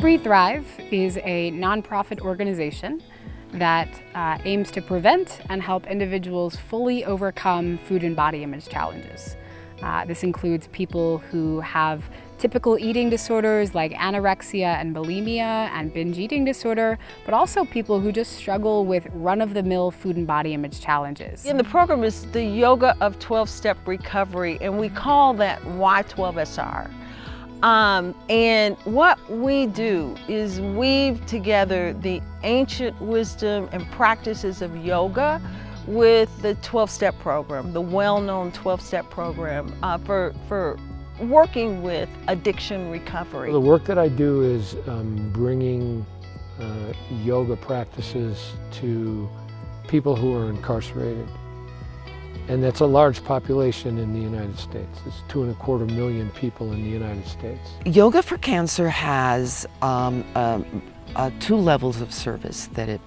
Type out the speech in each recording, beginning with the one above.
Breathe Thrive is a nonprofit organization that aims to prevent and help individuals fully overcome food and body image challenges. This includes people who have typical eating disorders like anorexia and bulimia and binge eating disorder, but also people who just struggle with run-of-the-mill food and body image challenges. And the program is the Yoga of 12-Step Recovery, and we call that Y12SR. And what we do is weave together the ancient wisdom and practices of yoga with the 12-step program, the well-known 12-step program for working with addiction recovery. The work that I do is bringing yoga practices to people who are incarcerated. And that's a large population in the United States. It's 2.25 million people in the United States. Yoga for Cancer has 2 levels of service that it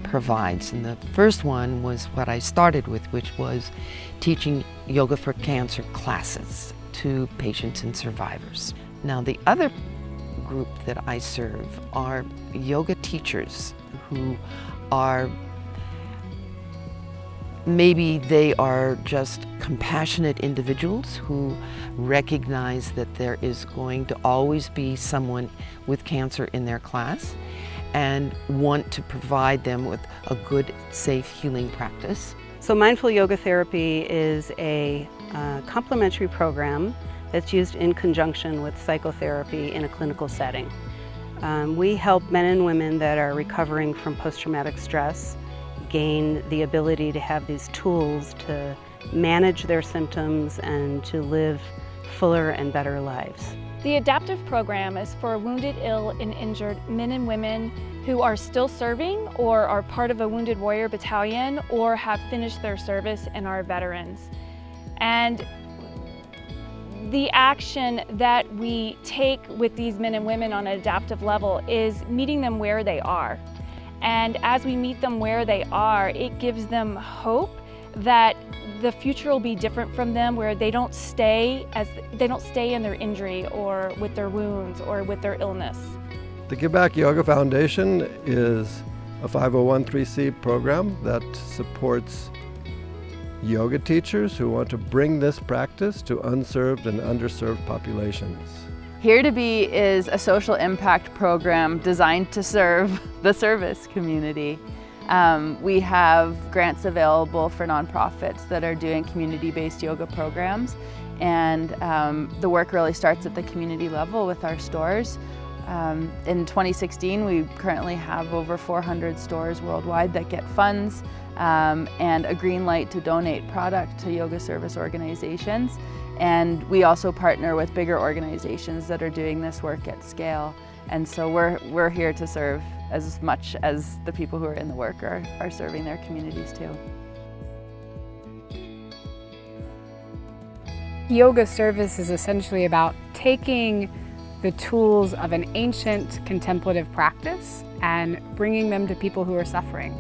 provides. And the first one was what I started with, which was teaching Yoga for Cancer classes to patients and survivors. Now the other group that I serve are yoga teachers who are maybe they are just compassionate individuals who recognize that there is going to always be someone with cancer in their class and want to provide them with a good, safe healing practice. So Mindful Yoga Therapy is a complementary program that's used in conjunction with psychotherapy in a clinical setting. We help men and women that are recovering from post-traumatic stress gain the ability to have these tools to manage their symptoms and to live fuller and better lives. The adaptive program is for wounded, ill, and injured men and women who are still serving or are part of a Wounded Warrior Battalion or have finished their service and are veterans. And the action that we take with these men and women on an adaptive level is meeting them where they are. And as we meet them where they are, it gives them hope that the future will be different from them, where they don't stay in their injury or with their wounds or with their illness. The Give Back Yoga Foundation is a 501(c) program that supports yoga teachers who want to bring this practice to unserved and underserved populations. Here to Be is a social impact program designed to serve the service community. We have grants available for nonprofits that are doing community-based yoga programs, and the work really starts at the community level with our stores. In 2016, we currently have over 400 stores worldwide that get funds and a green light to donate product to yoga service organizations. And we also partner with bigger organizations that are doing this work at scale. And so we're here to serve as much as the people who are in the work are serving their communities too. Yoga service is essentially about taking the tools of an ancient contemplative practice and bringing them to people who are suffering.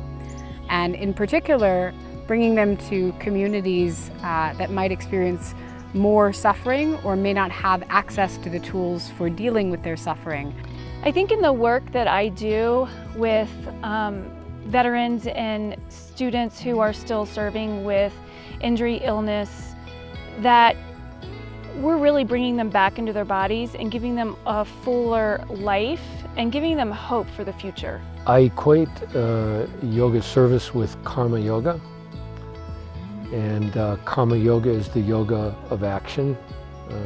And in particular, bringing them to communities that might experience more suffering or may not have access to the tools for dealing with their suffering. I think in the work that I do with veterans and students who are still serving with injury, illness, that we're really bringing them back into their bodies and giving them a fuller life and giving them hope for the future. I equate yoga service with karma yoga. And karma yoga is the yoga of action.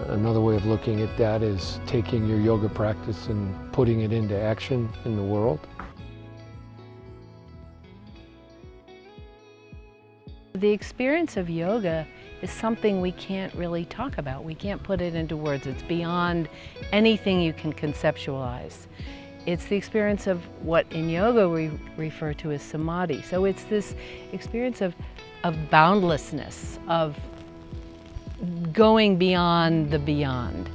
Another way of looking at that is taking your yoga practice and putting it into action in the world. The experience of yoga is something we can't really talk about. We can't put it into words. It's beyond anything you can conceptualize. It's the experience of what in yoga we refer to as samadhi. So it's this experience of boundlessness, of going beyond the beyond.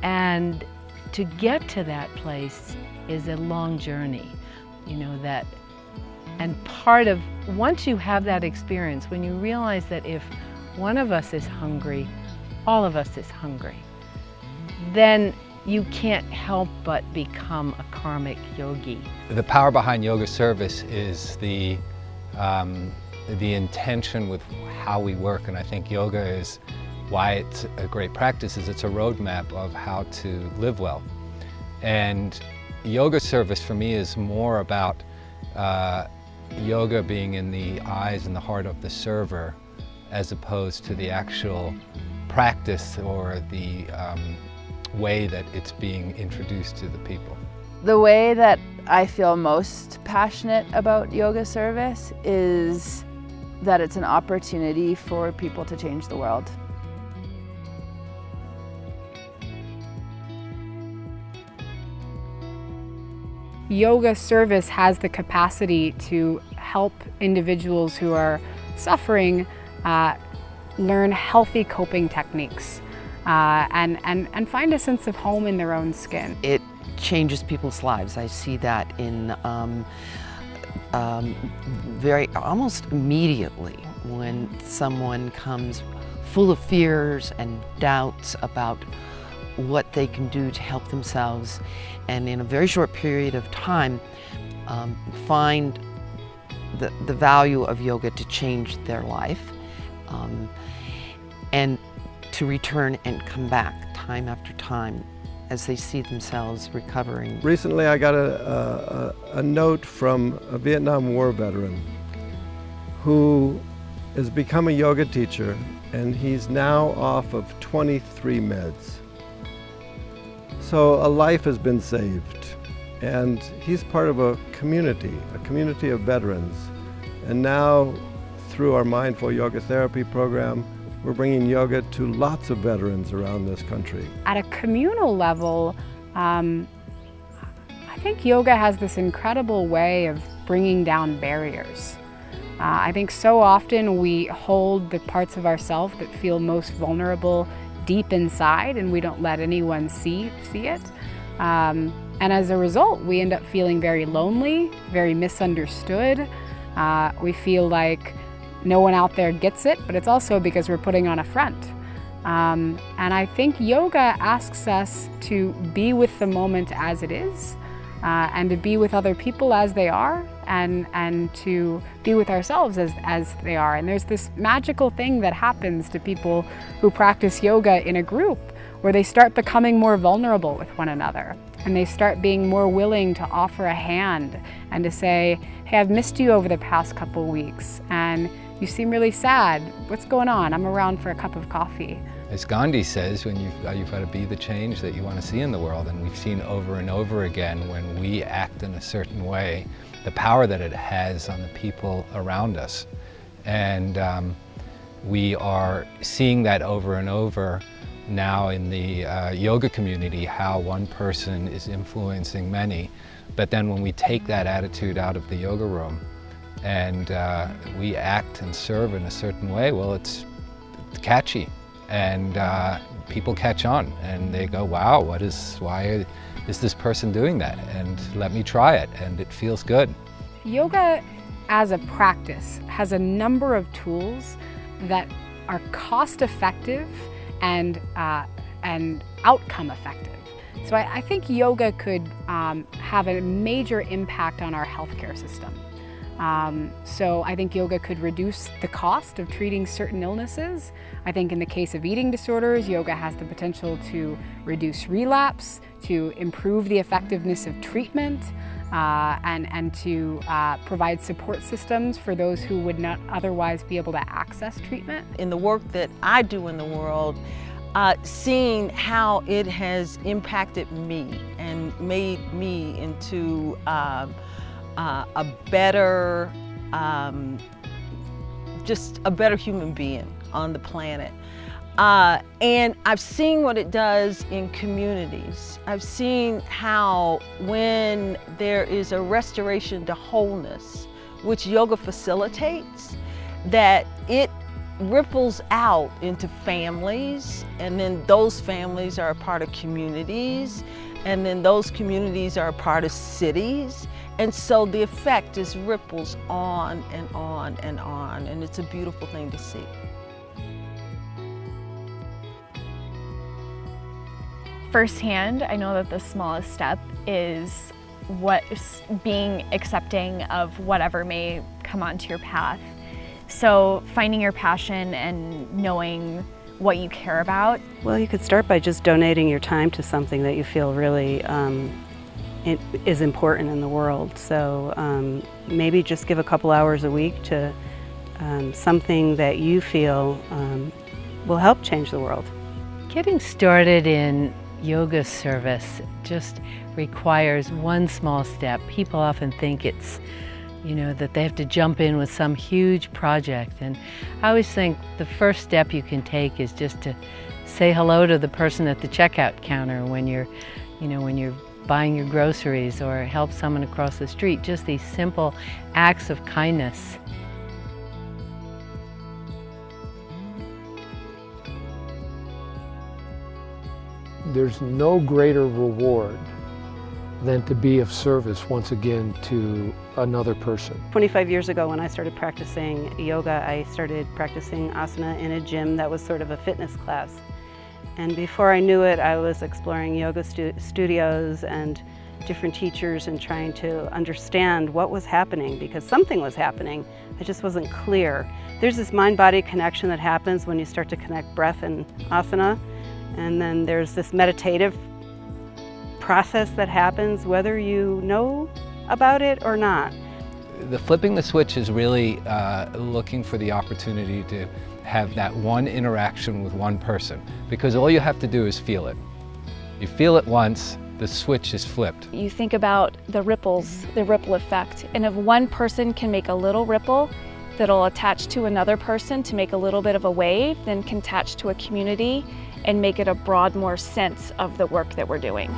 And to get to that place is a long journey, and part of, once you have that experience, when you realize that if one of us is hungry, all of us is hungry, then you can't help but become a karmic yogi. The power behind yoga service is the intention with how we work, and I think yoga is why it's a great practice. Is it's a roadmap of how to live well. And yoga service for me is more about yoga being in the eyes and the heart of the server, as opposed to the actual practice or the way that it's being introduced to the people. The way that I feel most passionate about yoga service is that it's an opportunity for people to change the world. Yoga service has the capacity to help individuals who are suffering learn healthy coping techniques and find a sense of home in their own skin. It changes people's lives. I see that in almost immediately when someone comes full of fears and doubts about what they can do to help themselves, and in a very short period of time find the value of yoga to change their life, and to return and come back time after time as they see themselves recovering. Recently I got a note from a Vietnam War veteran who has become a yoga teacher, and he's now off of 23 meds. So a life has been saved, and he's part of a community of veterans. And now, through our Mindful Yoga Therapy program, we're bringing yoga to lots of veterans around this country. At a communal level, I think yoga has this incredible way of bringing down barriers. I think so often we hold the parts of ourselves that feel most vulnerable deep inside, and we don't let anyone see it. And as a result, we end up feeling very lonely, very misunderstood. We feel like no one out there gets it, but it's also because we're putting on a front. And I think yoga asks us to be with the moment as it is, and to be with other people as they are, and to be with ourselves as they are. And there's this magical thing that happens to people who practice yoga in a group, where they start becoming more vulnerable with one another, and they start being more willing to offer a hand and to say, hey, I've missed you over the past couple weeks, and you seem really sad. What's going on? I'm around for a cup of coffee. As Gandhi says, when you've got to be the change that you want to see in the world, and we've seen over and over again when we act in a certain way, the power that it has on the people around us. And we are seeing that over and over now in the yoga community, how one person is influencing many. But then when we take that attitude out of the yoga room and we act and serve in a certain way, well, it's catchy. And people catch on and they go, wow, why is this person doing that? And let me try it, and it feels good. Yoga as a practice has a number of tools that are cost effective and outcome effective. So I think yoga could have a major impact on our healthcare system. So I think yoga could reduce the cost of treating certain illnesses. I think in the case of eating disorders, yoga has the potential to reduce relapse, to improve the effectiveness of treatment, and to provide support systems for those who would not otherwise be able to access treatment. In the work that I do in the world, seeing how it has impacted me and made me into a better, just a better human being on the planet. And I've seen what it does in communities. I've seen how when there is a restoration to wholeness, which yoga facilitates, that it ripples out into families, and then those families are a part of communities, and then those communities are a part of cities. And so the effect is ripples on and on and on, and it's a beautiful thing to see. Firsthand, I know that the smallest step is being accepting of whatever may come onto your path. So finding your passion and knowing what you care about. Well, you could start by just donating your time to something that you feel really is important in the world. So maybe just give a couple hours a week to something that you feel will help change the world. Getting started in yoga service just requires one small step. People often think it's, that they have to jump in with some huge project. And I always think the first step you can take is just to say hello to the person at the checkout counter when you're buying your groceries, or help someone across the street. Just these simple acts of kindness. There's no greater reward than to be of service once again to another person. 25 years ago when I started practicing yoga, I started practicing asana in a gym that was sort of a fitness class. And before I knew it, I was exploring yoga studios and different teachers and trying to understand what was happening, because something was happening. It just wasn't clear. There's this mind-body connection that happens when you start to connect breath and asana. And then there's this meditative process that happens whether you know about it or not. The flipping the switch is really looking for the opportunity to have that one interaction with one person, because all you have to do is feel it. You feel it once, the switch is flipped. You think about the ripples, the ripple effect, and if one person can make a little ripple that'll attach to another person to make a little bit of a wave, then can attach to a community and make it a broad, more sense of the work that we're doing.